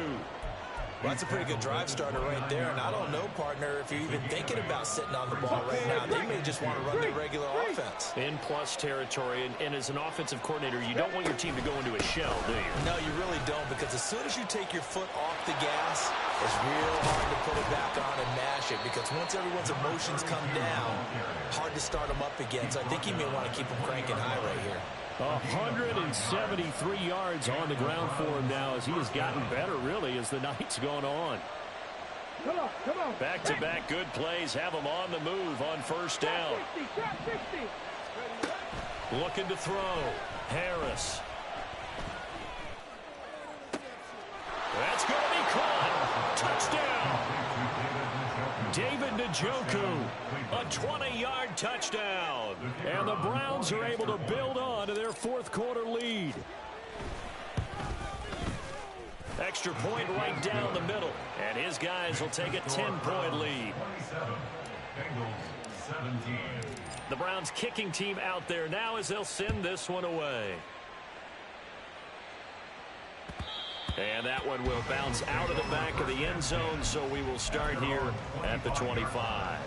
Well, that's a pretty good drive starter right there, and I don't know, partner, if you're even thinking about sitting on the ball right now. They may just want to run their regular offense. In plus territory, and as an offensive coordinator, you don't want your team to go into a shell, do you? No, you really don't, because as soon as you take your foot off the gas, it's real hard to put it back on and mash it, because once everyone's emotions come down, hard to start them up again. So I think you may want to keep them cranking high right here. 173 yards on the ground for him now as he has gotten better, really, as the night's gone on. Come on. Back-to-back good plays have him on the move on 1st down. 60. Looking to throw. Harris. That's going to be caught. Touchdown. David Njoku. A 20-yard touchdown. And the Browns are able to build on to their 4th quarter lead. Extra point right down the middle. And his guys will take a 10-point lead. The Browns kicking team out there now as they'll send this one away. And that one will bounce out of the back of the end zone, so we will start here at the 25.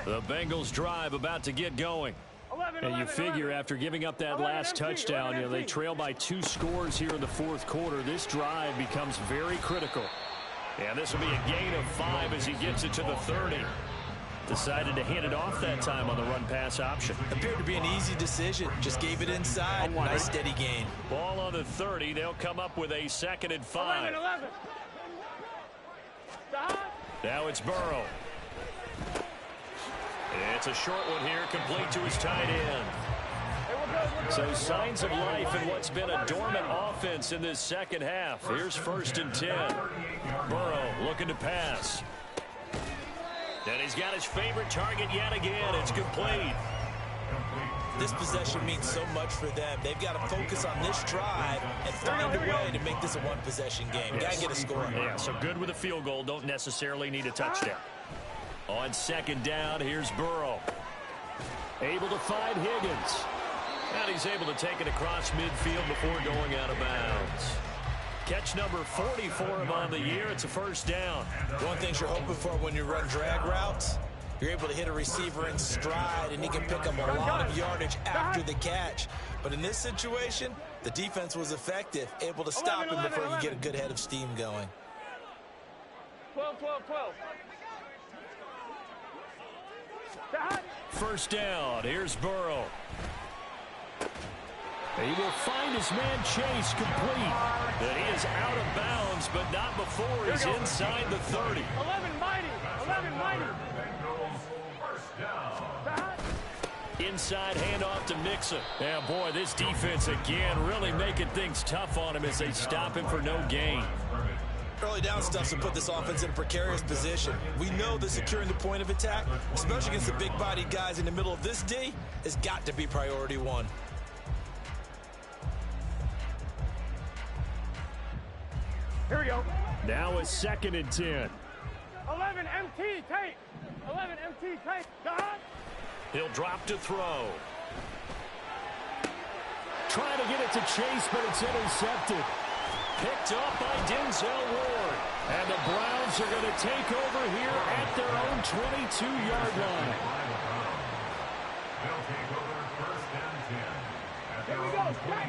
The Bengals drive about to get going. 11, And you figure after giving up that last touchdown, they trail by 2 scores here in the 4th quarter. This drive becomes very critical. And this will be a gain of 5 as he gets it to the 30. Decided to hand it off that time on the run-pass option. Appeared to be an easy decision. Just gave it inside. Nice steady gain. Ball on the 30. They'll come up with a 2nd and 5. 11. Now it's Burrow. It's a short one here, complete to his tight end. So signs of life in what's been a dormant offense in this second half. Here's 1st and 10. Burrow looking to pass. And he's got his favorite target yet again. It's complete. This possession means so much for them. They've got to focus on this drive and find a way to make this a one-possession game. Got to get a score. Yeah, so good with a field goal. Don't necessarily need a touchdown. On 2nd down, here's Burrow. Able to find Higgins. And he's able to take it across midfield before going out of bounds. Catch number 40 for him on the year. It's a first down. One thing you're hoping for when you run drag routes, you're able to hit a receiver in stride, and he can pick up a lot of yardage after the catch. But in this situation, the defense was effective, able to stop him before he could get a good head of steam going. 12. First down. Here's Burrow. He will find his man Chase complete. And he is out of bounds, but not before he's inside the 30. 11 mighty. Inside handoff to Mixon. Yeah, boy, this defense again really making things tough on him as they stop him for no gain. Early down stuff to put this offense in a precarious position. We know that securing the point of attack, especially against the big-bodied guys in the middle of this D, has got to be priority one. Here we go. Now a 2nd and 10. 11 MT tape. 11 MT tape. He'll drop to throw. Trying to get it to Chase, but it's intercepted. Picked up by Denzel Ward. And the Browns are going to take over here at their own 22-yard line.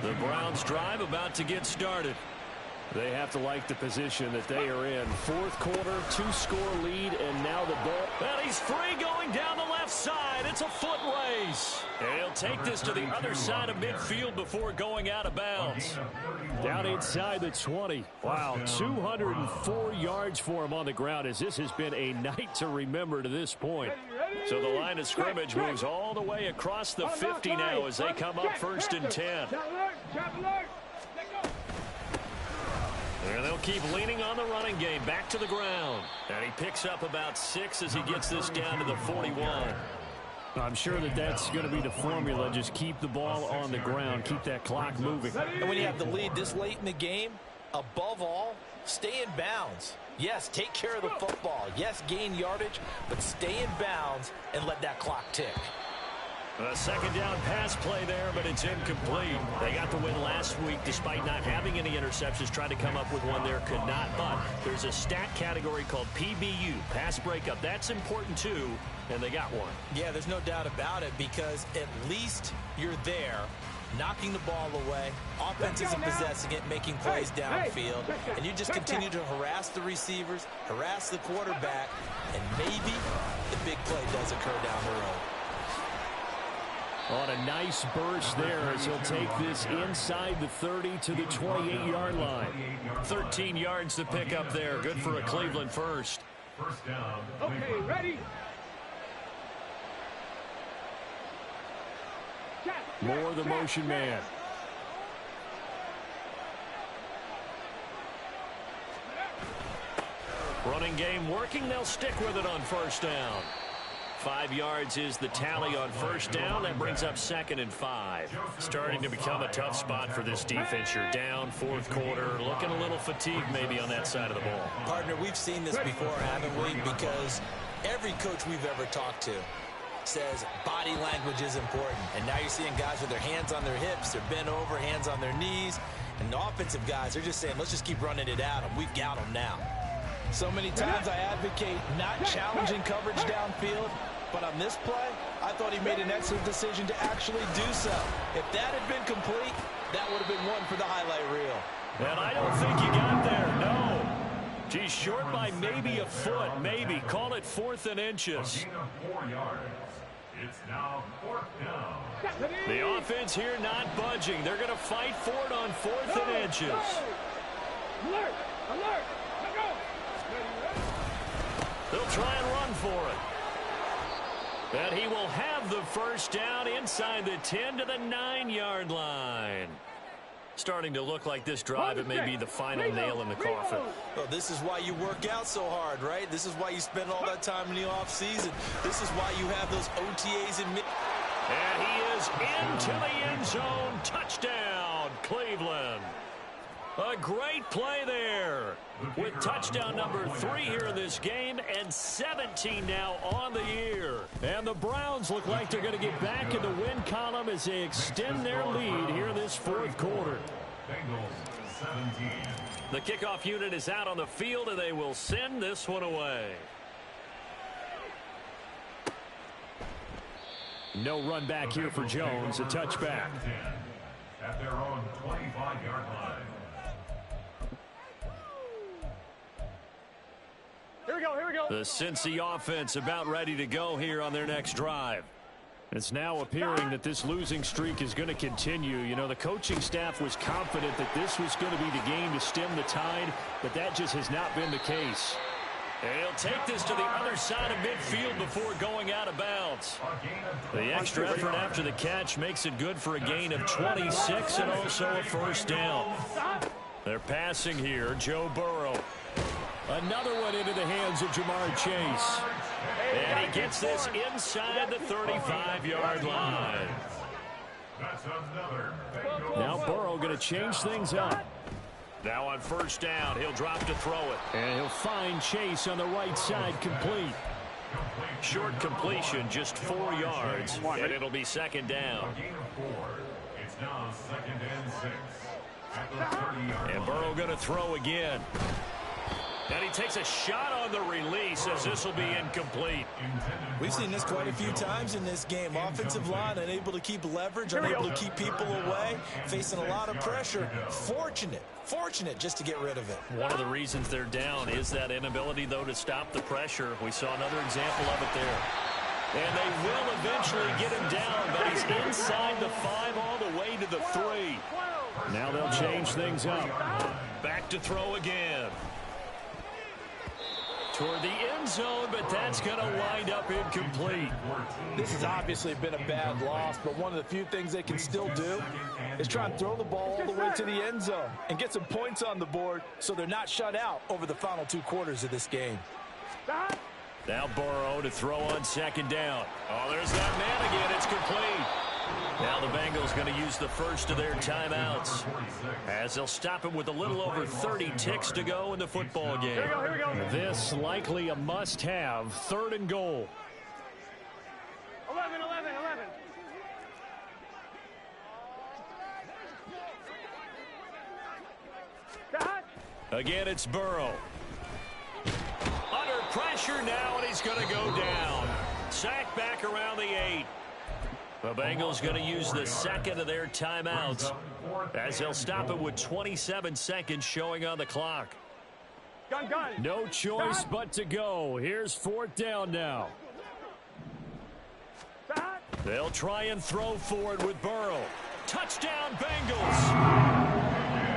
The Browns drive about to get started. They have to like the position that they are in. 4th quarter, 2-score lead, and now the ball. And he's free going down the left side. It's a foot race. And he'll take this to the other side of midfield before going out of bounds. Down inside the 20. Wow, 204 yards for him on the ground as this has been a night to remember to this point. So the line of scrimmage moves all the way across the 50 now as they come up 1st and 10. And they'll keep leaning on the running game. Back to the ground. And he picks up about 6 as he gets this down to the 41. I'm sure that that's going to be the formula. Just keep the ball on the ground. Keep that clock moving. And when you have the lead this late in the game, above all, stay in bounds. Yes, take care of the football. Yes, gain yardage, but stay in bounds and let that clock tick. A 2nd down pass play there, but it's incomplete. They got the win last week despite not having any interceptions. Tried to come up with one there, could not. But there's a stat category called PBU, pass breakup. That's important too, and they got one. Yeah, there's no doubt about it because at least you're there, knocking the ball away. Offense isn't possessing it, making plays downfield. And you just continue to harass the receivers, harass the quarterback, and maybe the big play does occur down the road. On a nice burst there as he'll take this inside the 30 to the 28-yard line. 13 yards to pick up there. Good for a Cleveland first. First down. Okay, ready. More the motion man. Running game working. They'll stick with it on 1st down. 5 yards is the tally on 1st down. That brings up 2nd and 5. Starting to become a tough spot for this defense. You're down 4th quarter. Looking a little fatigued maybe on that side of the ball. Partner, we've seen this before, haven't we? Because every coach we've ever talked to says body language is important. And now you're seeing guys with their hands on their hips. They're bent over, hands on their knees. And the offensive guys are just saying, let's just keep running it at them. We've got them now. So many times I advocate not challenging coverage downfield. But on this play, I thought he made an excellent decision to actually do so. If that had been complete, that would have been one for the highlight reel. And I don't think you got there, no. Geez, short by maybe a foot, maybe. Call it 4th and inches. 4 yards. It's now 4th down. The offense here not budging. They're going to fight for it on 4th and inches. Alert! Alert! Let go! They'll try and run for it. And he will have the first down inside the 10 to the 9-yard line. Starting to look like this drive, it may be the final nail in the coffin. Well, this is why you work out so hard, right? This is why you spend all that time in the offseason. This is why you have those OTAs in mid. And he is into the end zone. Touchdown, Cleveland. A great play there with touchdown number 3 here in this game and 17 now on the year. And the Browns look like they're going to get back in the win column as they extend their lead here in this 4th quarter. Bengals 17. The kickoff unit is out on the field, and they will send this one away. No run back here for Jones. A touchback. At their own 25-yard line. Here we go, here we go. The Cincy offense about ready to go here on their next drive. It's now appearing that this losing streak is going to continue. You know, the coaching staff was confident that this was going to be the game to stem the tide, but that just has not been the case. And he'll take this to the other side of midfield before going out of bounds. The extra effort after the catch makes it good for a gain of 26 and also a first down. They're passing here. Joe Burrow. Another one into the hands of Jamar Chase. And he gets this inside the 35-yard line. Now Burrow going to change things up. Now on first down, he'll drop to throw it. And he'll find Chase on the right side complete. Short completion, just 4 yards, and it'll be second down. It's now 2nd and 6. At the 30-yard line. And Burrow going to throw again. And he takes a shot on the release as this will be incomplete. We've seen this quite a few times in this game. Offensive line unable to keep leverage, unable to keep people away, facing a lot of pressure. Fortunate just to get rid of it. One of the reasons they're down is that inability, though, to stop the pressure. We saw another example of it there. And they will eventually get him down, but he's inside the 5 all the way to the 3. Now they'll change things up. Back to throw again. Toward the end zone, but that's going to wind up incomplete. This has obviously been a bad loss, but one of the few things they can still do is try and throw the ball all the way to the end zone and get some points on the board so they're not shut out over the final 2 quarters of this game. Now Burrow to throw on second down. Oh, there's that man again. It's complete. Now the Bengals going to use the first of their timeouts as they'll stop him with a little over 30 ticks to go in the football game. Here we go. This likely a must-have, 3rd and goal. 11. Again, it's Burrow. Under pressure now, and he's going to go down. Sacked back around the 8. The Bengals going to use the second of their timeouts as they'll stop it with 27 seconds showing on the clock. Gun. No choice but to go. Here's 4th down now. They'll try and throw forward with Burrow. Touchdown, Bengals.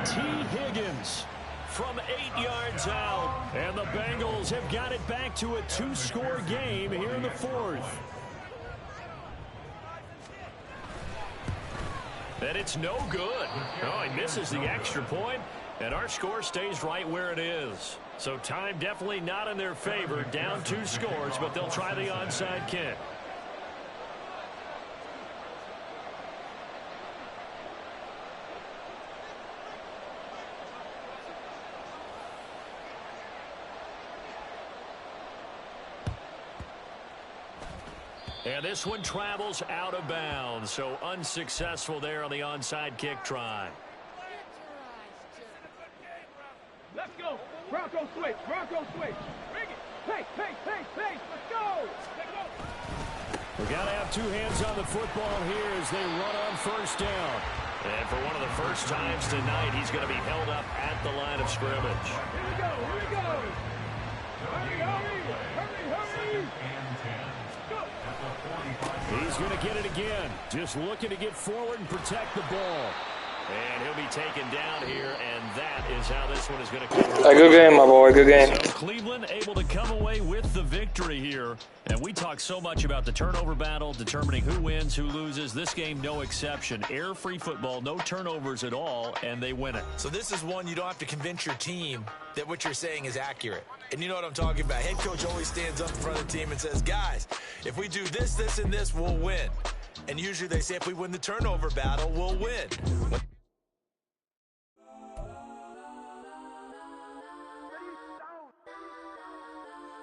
T. Higgins from 8 yards out. And the Bengals have got it back to a 2-score game here in the 4th. And it's no good. Oh, he misses the extra point, and our score stays right where it is. So time definitely not in their favor. Down 2 scores, but they'll try the onside kick. And this one travels out of bounds, so unsuccessful there on the onside kick try. Let's go. Bronco switch. Bring it. Hey. Let's go. We got to have 2 hands on the football here as they run on first down. And for one of the first times tonight, he's going to be held up at the line of scrimmage. Here we go. Hurry. He's going to get it again. Just looking to get forward and protect the ball. And he'll be taken down here, and that is how this one is going to come. A good game, my boy. Good game. So Cleveland able to come away with the victory here. And we talk so much about the turnover battle, determining who wins, who loses. This game, no exception. Air-free football, no turnovers at all, and they win it. So this is one you don't have to convince your team that what you're saying is accurate. And you know what I'm talking about. Head coach always stands up in front of the team and says, guys, if we do this, this, and this, we'll win. And usually they say if we win the turnover battle, we'll win.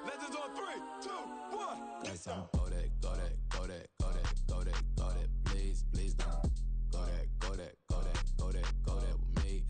Legends on 3, 2, 1. Let's go. Go that, please don't. Go that with me.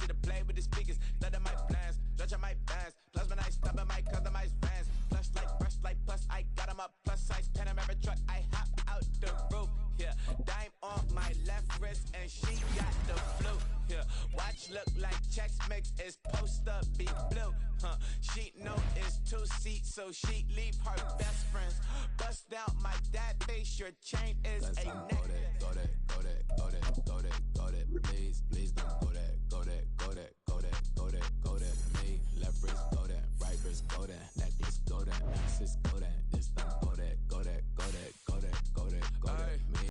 see the play with the speakers. Let them mic plans, stretch on my bands. Plus when I stop at my customized fans. Flush like brush like plus I got them up plus size Panamera truck. I hop out the roof. Yeah, dime on my left wrist and she got the flu. Yeah, watch look like Chex Mix is post up be blue. She know it's 2 seats, so she leave her best friends. Bust down my dad face, your chain is a neck. Got it, please don't go